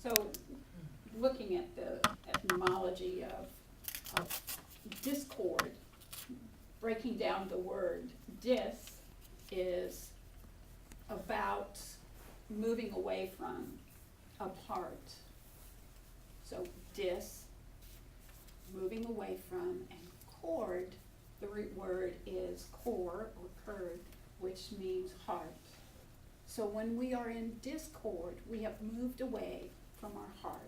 So, looking at the etymology of discord, breaking down the word dis is about moving away from, apart. So dis, moving away from, and cord, the root word is core or curd, which means heart. So when we are in discord, we have moved away from our heart.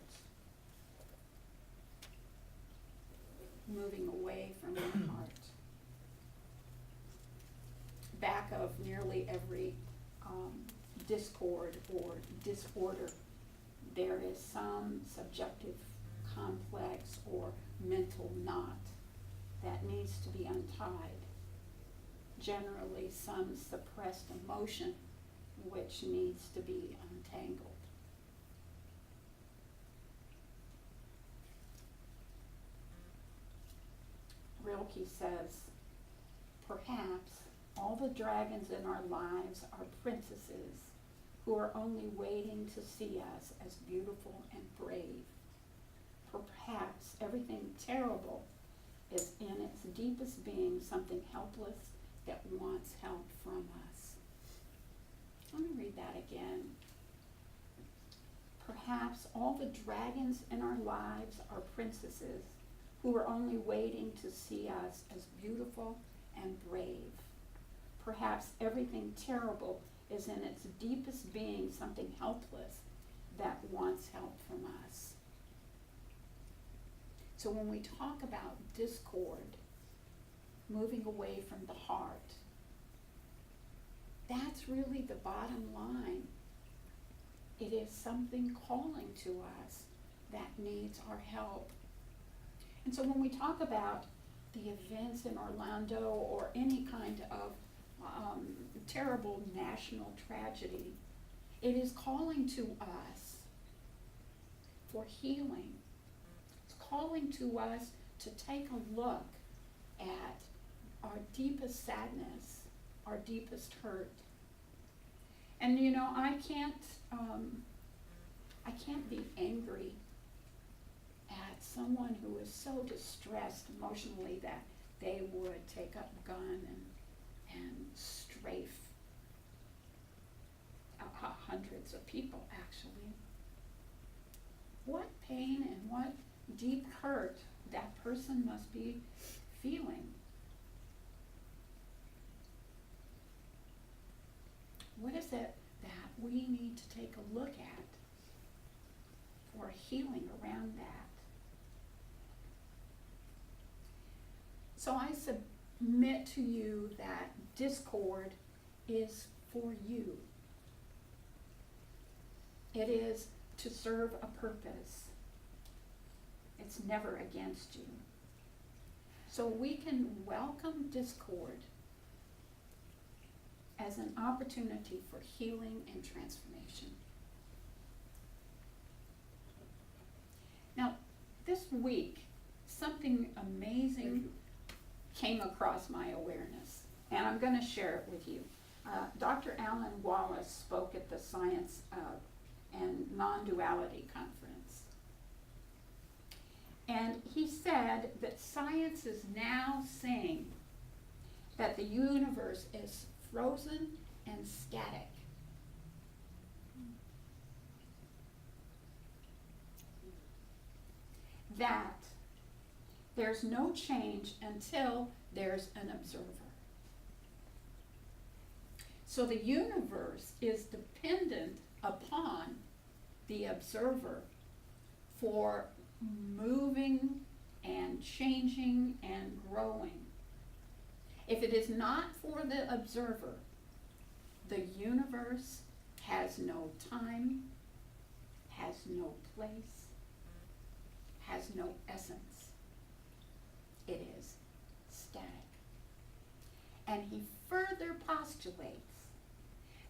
Moving away from our heart. Back of nearly every discord or disorder, there is some subjective, complex, or mental knot that needs to be untied. Generally, some suppressed emotion which needs to be untangled. Rilke says, perhaps all the dragons in our lives are princesses who are only waiting to see us as beautiful and brave. Perhaps everything terrible is in its deepest being something helpless that wants help from us. Let me read that again. Perhaps all the dragons in our lives are princesses who are only waiting to see us as beautiful and brave. Perhaps everything terrible is in its deepest being something helpless that wants help from us. So when we talk about discord, moving away from the heart, that's really the bottom line. It is something calling to us that needs our help. And so when we talk about the events in Orlando or any kind of terrible national tragedy, it is calling to us for healing. It's calling to us to take a look at our deepest sadness, our deepest hurt. And you know, I can't be angry at someone who is so distressed emotionally that they would take up a gun and strafe hundreds of people, actually. What pain and what deep hurt that person must be feeling. What is it that we need to take a look at for healing around that? So I submit to you that discord is for you. It is to serve a purpose. It's never against you. So we can welcome discord as an opportunity for healing and transformation. Now, this week, something amazing came across my awareness, and I'm going to share it with you. Dr. Alan Wallace spoke at the Science and Non-Duality Conference. And he said that science is now saying that the universe is frozen and static. That there's no change until there's an observer. So the universe is dependent upon the observer for moving and changing and growing. If it is not for the observer, the universe has no time, has no place, has no essence. It is static. And he further postulates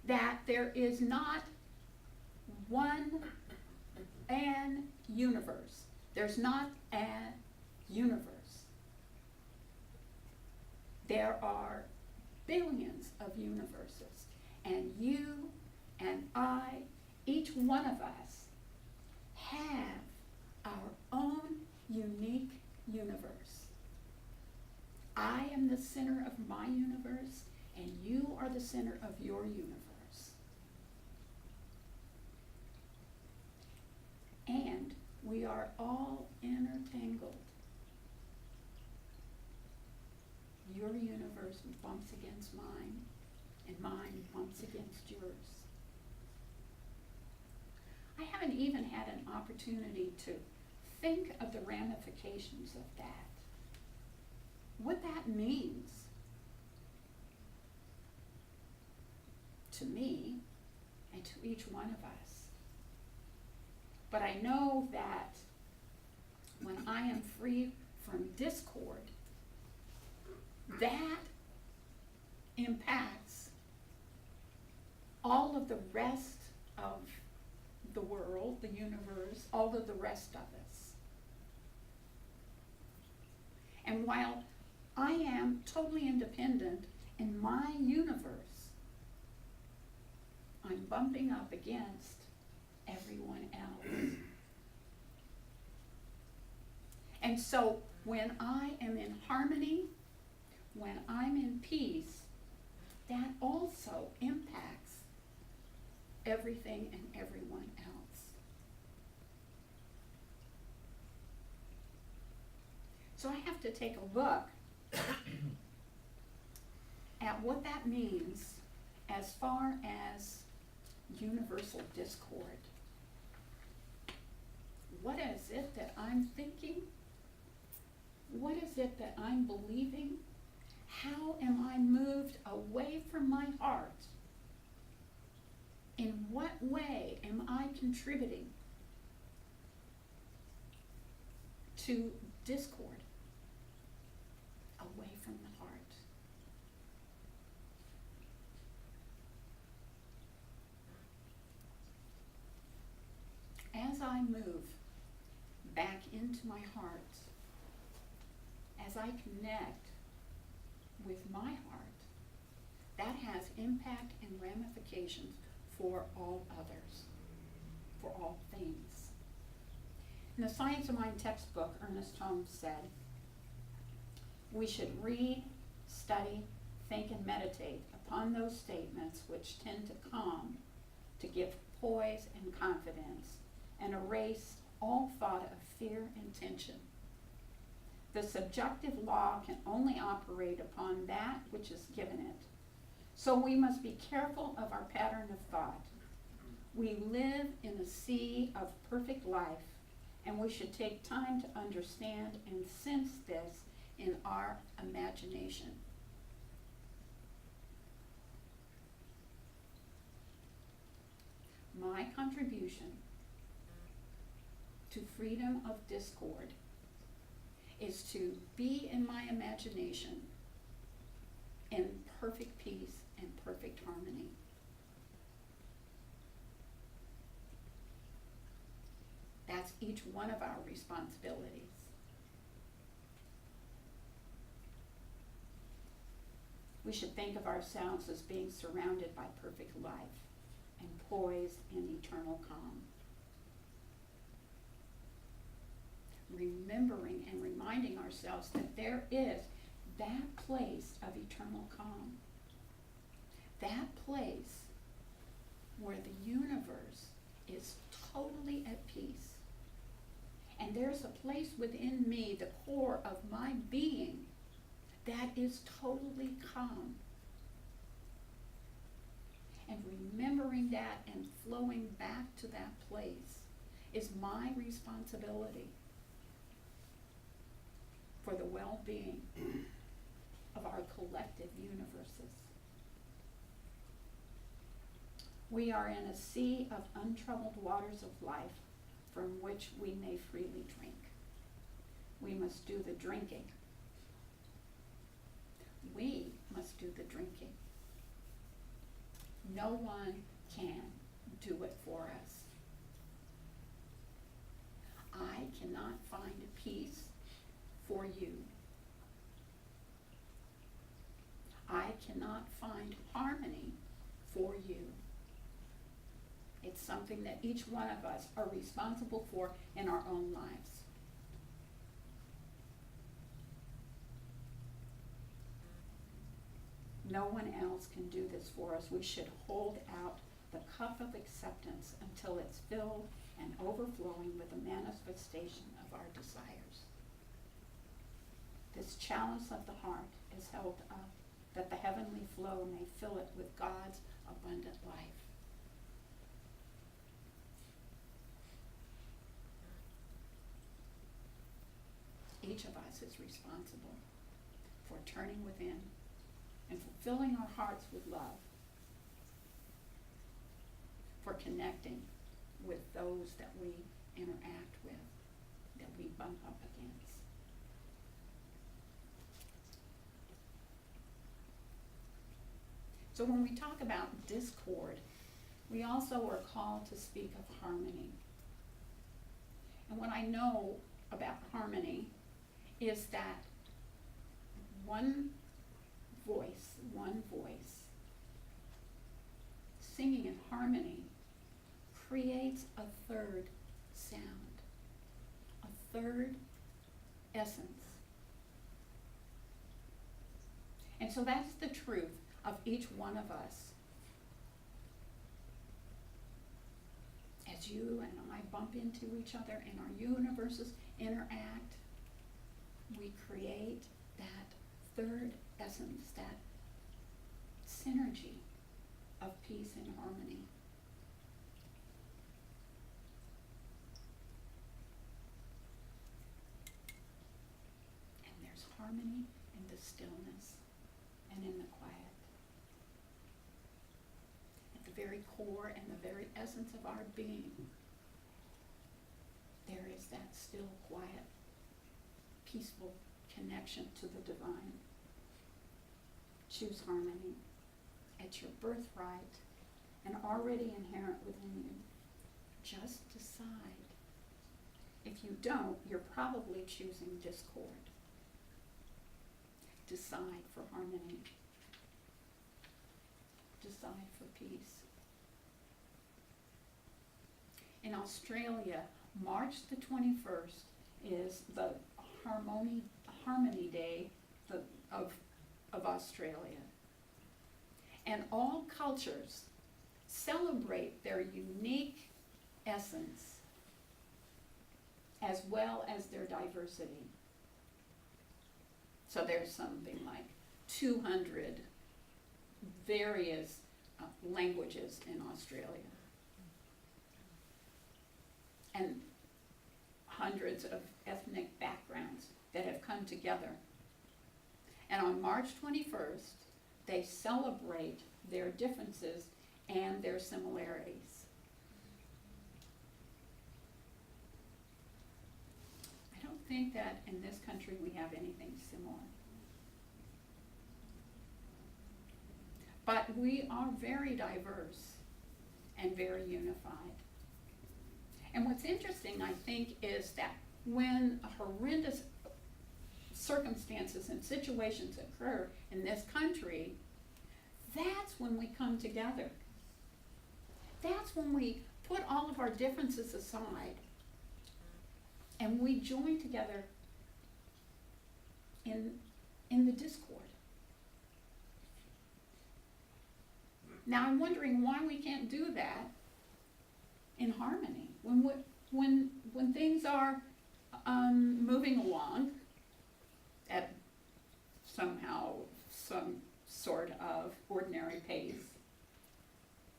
that there is not an universe. There's not a universe. There are billions of universes, and you and I, each one of us, have our own unique universe. I am the center of my universe, and you are the center of your universe. And we are all intertangled. Your universe bumps against mine, and mine bumps against yours. I haven't even had an opportunity to think of the ramifications of that. What that means to me and to each one of us. But I know that when I am free from discord, that impacts all of the rest of the world, the universe, all of the rest of us. And while I am totally independent in my universe, I'm bumping up against everyone else. And so when I am in harmony, when I'm in peace, that also impacts everything and everyone else. So I have to take a look at what that means as far as universal discord. What is it that I'm thinking? What is it that I'm believing? How am I moved away from my heart? In what way am I contributing to discord away from the heart? As I move back into my heart, as I connect with my heart, that has impact and ramifications for all others, for all things. In the Science of Mind textbook, Ernest Holmes said, we should read, study, think, and meditate upon those statements which tend to calm, to give poise and confidence, and erase all thought of fear and tension. The subjective law can only operate upon that which is given it. So we must be careful of our pattern of thought. We live in a sea of perfect life, and we should take time to understand and sense this in our imagination. My contribution to freedom of discord is to be in my imagination in perfect peace and perfect harmony. That's each one of our responsibilities. We should think of ourselves as being surrounded by perfect life and poised in eternal calm. Remembering and reminding ourselves that there is that place of eternal calm, that place where the universe is totally at peace. And there's a place within me, the core of my being, that is totally calm. And remembering that and flowing back to that place is my responsibility for the well-being of our collective universes. We are in a sea of untroubled waters of life from which we may freely drink. We must do the drinking. We must do the drinking. No one can do it for us. I cannot find a peace for you. I cannot find harmony for you. It's something that each one of us are responsible for in our own lives. No one else can do this for us. We should hold out the cup of acceptance until it's filled and overflowing with the manifestation of our desires. This chalice of the heart is held up, that the heavenly flow may fill it with God's abundant life. Each of us is responsible for turning within and fulfilling our hearts with love, for connecting with those that we interact with, that we bump up against. So when we talk about discord, we also are called to speak of harmony. And what I know about harmony is that one voice, singing in harmony creates a third sound, a third essence. And so that's the truth of each one of us. As you and I bump into each other and our universes interact, we create that third essence, that synergy of peace and harmony. And there's harmony in the stillness and in the quiet. At the very core and the very essence of our being, there is that still, quiet, peaceful connection to the divine. Choose harmony. It's your birthright and already inherent within you. Just decide. If you don't, you're probably choosing discord. Decide for harmony. Decide for peace. In Australia, March the 21st is the Harmony Day of Australia. And all cultures celebrate their unique essence as well as their diversity. So there's something like 200 various languages in Australia. And hundreds of ethnic backgrounds that have come together. And on March 21st, they celebrate their differences and their similarities. I don't think that in this country we have anything similar. But we are very diverse and very unified. And what's interesting, I think, is that when horrendous circumstances and situations occur in this country, that's when we come together. That's when we put all of our differences aside and we join together in the discord. Now I'm wondering why we can't do that in harmony when things are moving along at somehow some sort of ordinary pace.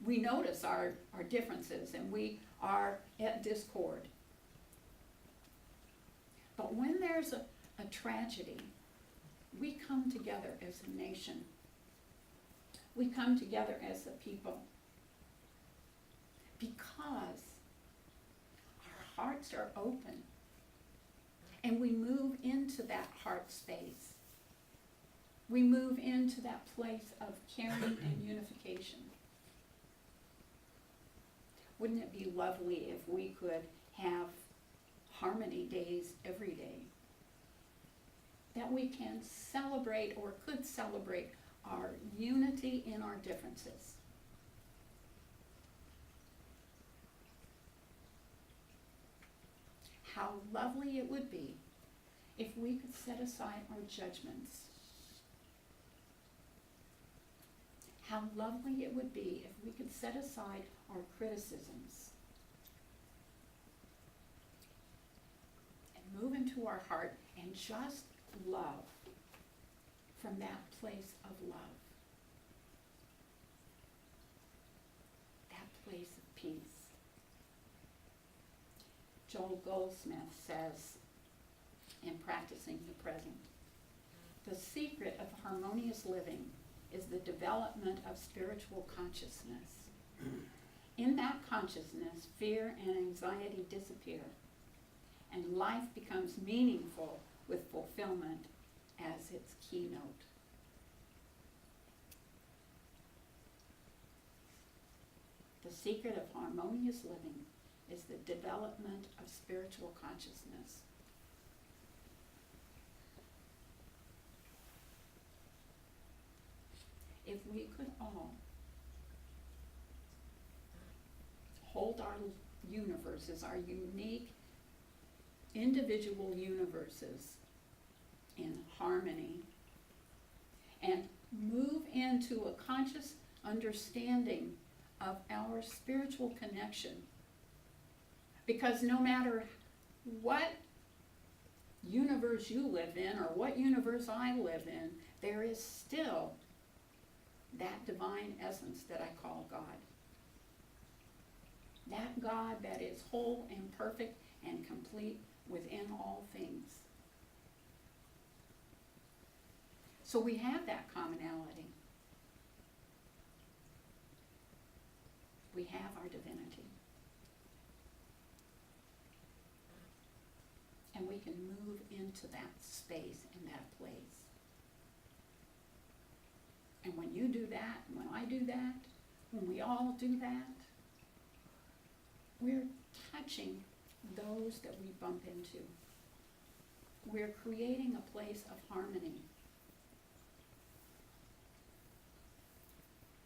We notice our differences and we are at discord. But when there's a tragedy, we come together as a nation. We come together as a people because our hearts are open and we move into that heart space. We move into that place of caring and unification. Wouldn't it be lovely if we could have harmony days every day? That we can celebrate or could celebrate our unity in our differences. how lovely it would be if we could set aside our judgments. How lovely it would be if we could set aside our criticisms and move into our heart and just love from that place of love, that place of peace. Joel Goldsmith says in Practicing the Present, the secret of harmonious living is the development of spiritual consciousness. In that consciousness, fear and anxiety disappear, and life becomes meaningful with fulfillment as its keynote. The secret of harmonious living is the development of spiritual consciousness. If we could all hold our universes, our unique individual universes, in harmony, and move into a conscious understanding of our spiritual connection. Because no matter what universe you live in or what universe I live in, there is still that divine essence that I call God. That God that is whole and perfect and complete within all things. So we have that commonality. We have our divinity. And we can move into that space and that place. And when you do that, and when I do that, when we all do that, we're touching those that we bump into. We're creating a place of harmony.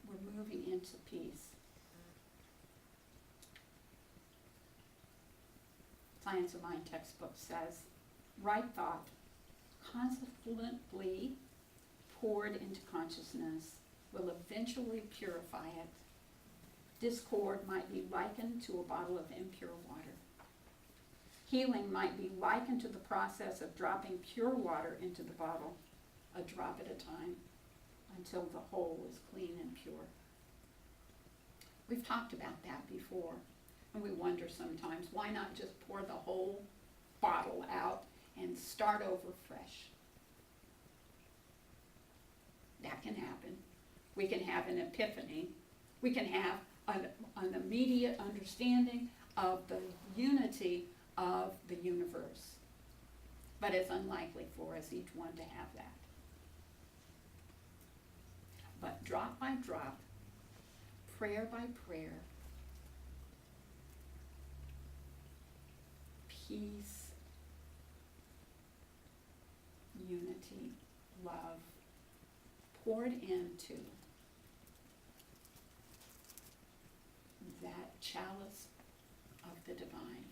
We're moving into peace. Science of Mind textbook says, right thought, consequently poured into consciousness, will eventually purify it. Discord might be likened to a bottle of impure water. Healing might be likened to the process of dropping pure water into the bottle, a drop at a time, until the whole is clean and pure. We've talked about that before, and we wonder sometimes, why not just pour the whole bottle out and start over fresh? That can happen. We can have an epiphany. We can have an immediate understanding of the unity of the universe. But it's unlikely for us, each one, to have that. But drop by drop, prayer by prayer, peace, unity, love, poured into that chalice of the divine,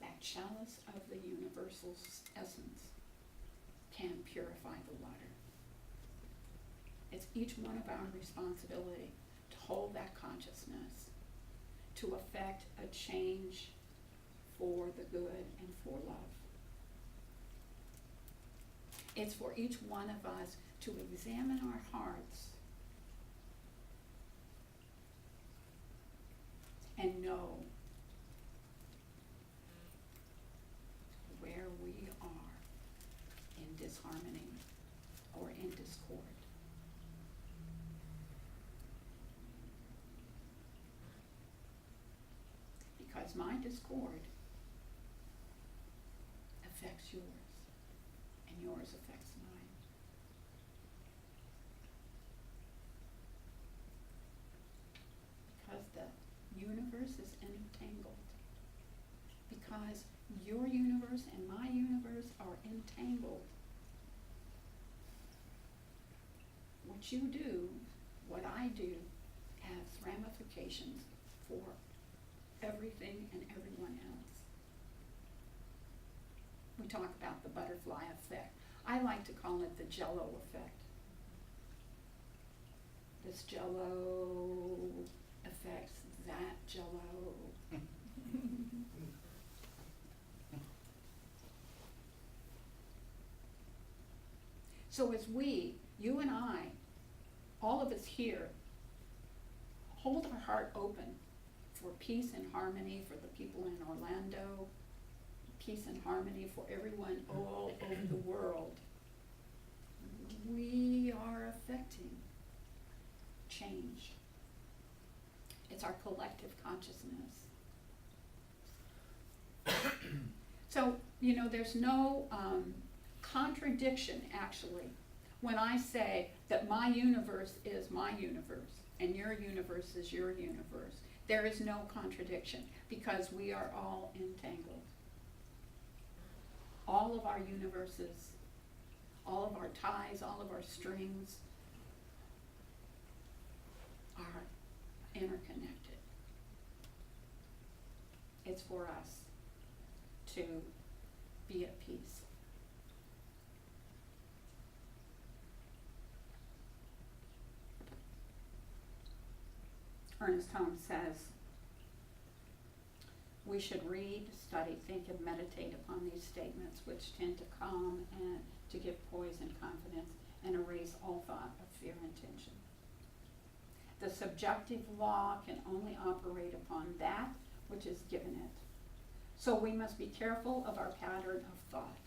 that chalice of the universal essence, can purify the water. It's each one of our responsibility to hold that consciousness, to effect a change for the good and for love. It's for each one of us to examine our hearts and know where we are in disharmony or in discord. Because my discord affects yours, and yours affects mine. Because the universe is entangled. Because your universe and my universe are entangled. What you do, what I do, has ramifications for everything and everyone else. We talk about the butterfly effect. I like to call it the Jello effect. This Jello affects that Jello. So as we, you and I, all of us here, hold our heart open for peace and harmony for the people in Orlando, peace and harmony for everyone all over the world, we are affecting change. It's our collective consciousness. So, there's no contradiction, actually, when I say that my universe is my universe and your universe is your universe. There is no contradiction because we are all entangled. All of our universes, all of our ties, all of our strings are interconnected. It's for us to be at peace. Ernest Holmes says, we should read, study, think, and meditate upon these statements which tend to calm and to give poise and confidence and erase all thought of fear and tension. The subjective law can only operate upon that which is given it. So we must be careful of our pattern of thought.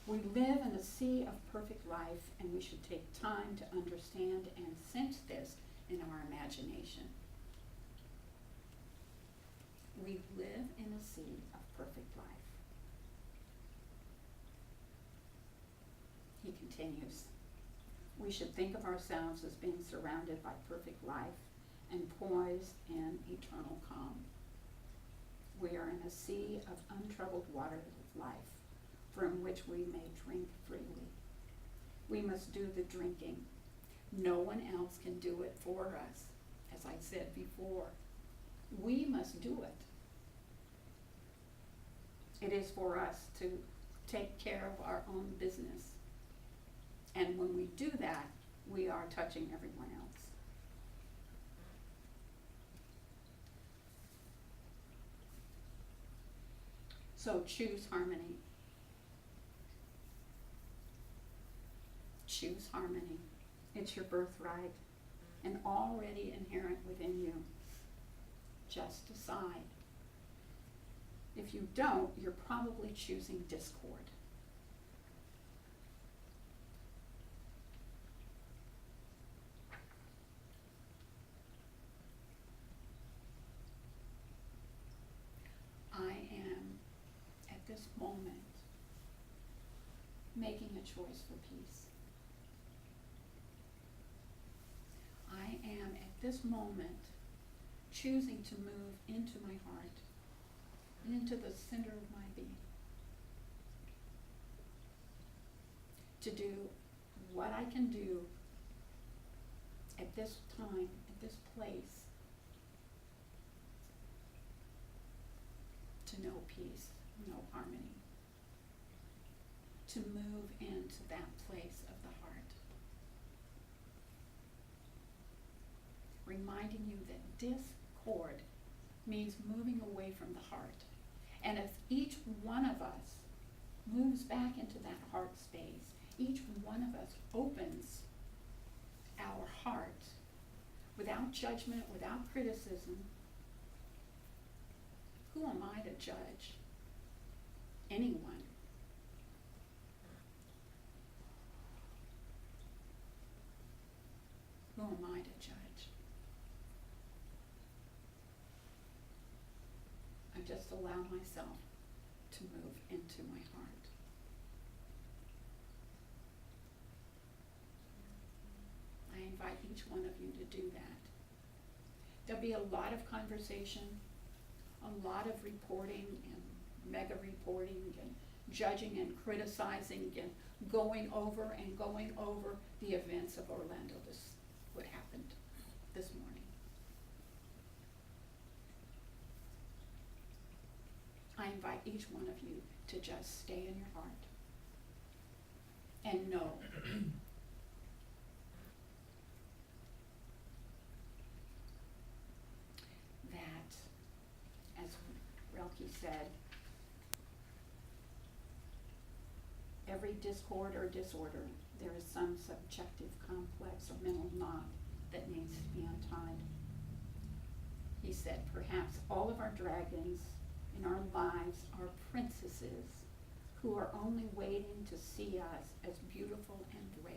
We live in a sea of perfect life, and we should take time to understand and sense this in our imagination. We live in a sea of perfect life. He continues, we should think of ourselves as being surrounded by perfect life and poised in eternal calm. We are in a sea of untroubled water of life, from which we may drink freely. We must do the drinking. No one else can do it for us, as I said before. We must do it. It is for us to take care of our own business. And when we do that, we are touching everyone else. So choose harmony. Choose harmony. It's your birthright and already inherent within you. Just decide. If you don't, you're probably choosing discord. I am, at this moment, making a choice for peace. I am, at this moment, choosing to move into my heart, into the center of my being, to do what I can do at this time, at this place, to know peace, know harmony, to move into that place of the heart. Reminding you that discord means moving away from the heart. And if each one of us moves back into that heart space, each one of us opens our heart without judgment, without criticism, who am I to judge anyone? Who am I to judge? I just allow myself to move into my heart. I invite each one of you to do that. There'll be a lot of conversation, a lot of reporting and mega reporting and judging and criticizing and going over the events of Orlando, what happened this morning. I invite each one of you to just stay in your heart and know that, as Relke said, every discord or disorder, there is some subjective complex or mental knot that needs to be untied. He said, perhaps all of our dragons in our lives are princesses who are only waiting to see us as beautiful and brave.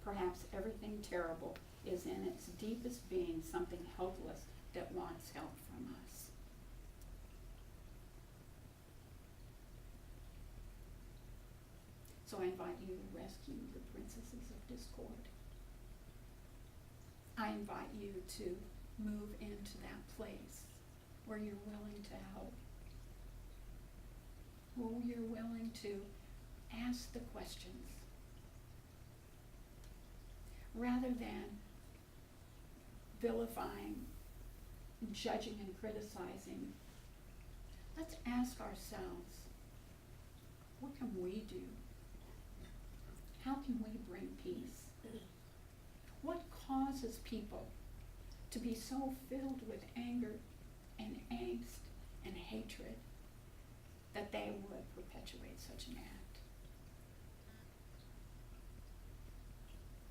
Perhaps everything terrible is in its deepest being something helpless that wants help from us. So I invite you to rescue the princesses of discord. I invite you to move into that place where you're willing to help, where you're willing to ask the questions rather than vilifying, judging, and criticizing. Let's ask ourselves, what can we do? How can we bring peace? What causes people to be so filled with anger and angst and hatred that they would perpetuate such an act?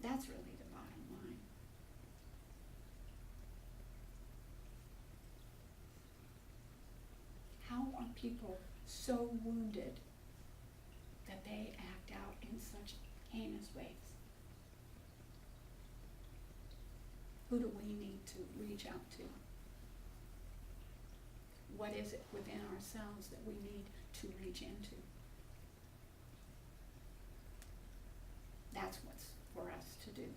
That's really the bottom line. How are people so wounded that they act out in such heinous ways? Who do we need to reach out to? What is it within ourselves that we need to reach into? That's what's for us to do,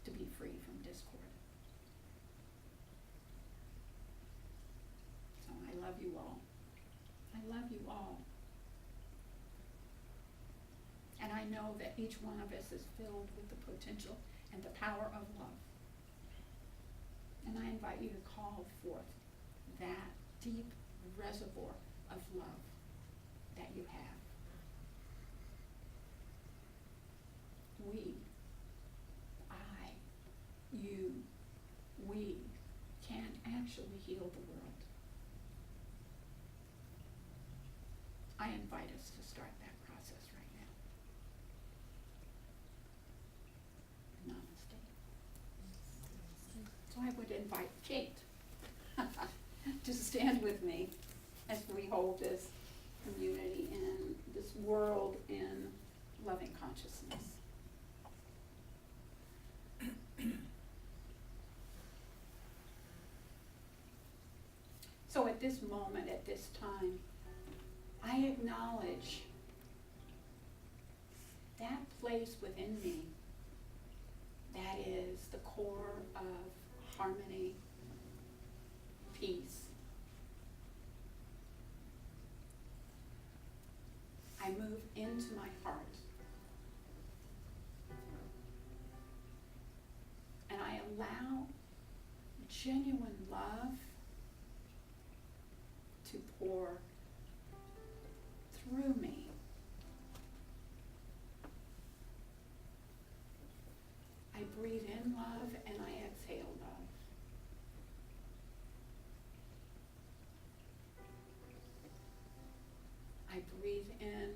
to be free from discord. So I love you all. I love you all. And I know that each one of us is filled with the potential and the power of love. And I invite you to call forth that deep reservoir of love that you have. We, I, you, we can actually heal the world. I invite us to start that process right now. Namaste. So I would invite Kate to stand with me as we hold this community in this world in loving consciousness. So at this moment, at this time, I acknowledge that place within me that is the core of harmony, peace. I move into my heart and I allow genuine love to pour through me. I breathe in love and I exhale love. I breathe in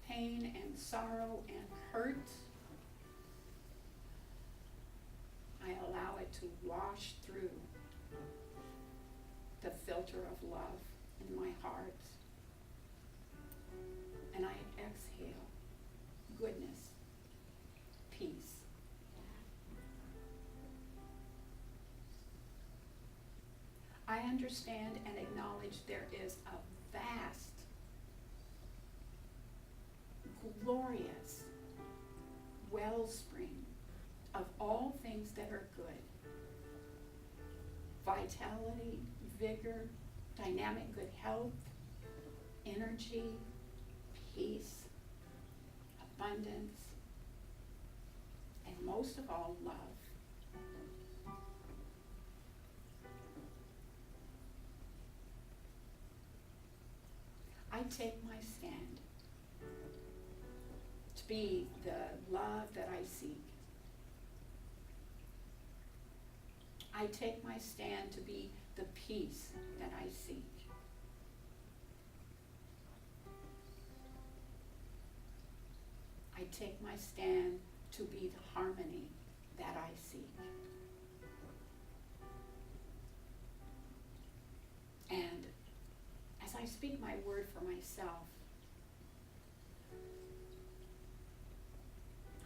pain and sorrow and hurt. I allow it to wash through the filter of love in my heart. And I exhale goodness, peace. I understand and acknowledge there is a vast, glorious wellspring of all things that are good. Vitality, vigor, dynamic good health, energy, peace, abundance, and most of all, love. I take my stand to be the love that I seek. I take my stand to be the peace that I seek. I take my stand to be the harmony that I seek. And as I speak my word for myself,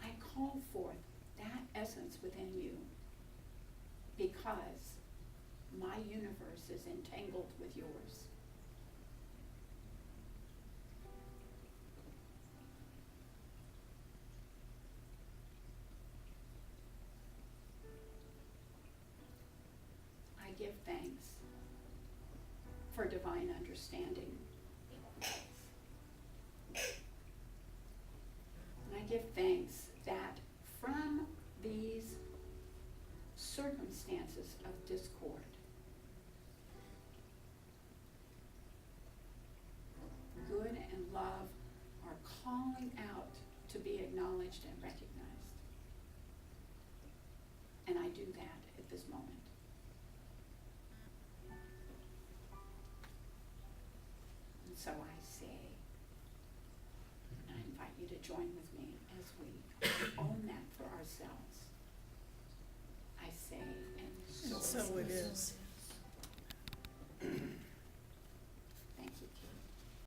I call forth that essence within you, because my universe is entangled with yours. I give thanks for divine understanding. And I give thanks that from these circumstances of discord, good and love are calling out to be acknowledged and recognized. And I do that at this moment. And so I say, and I invite you to join with me as we own that for ourselves. I say, and so So it is. is.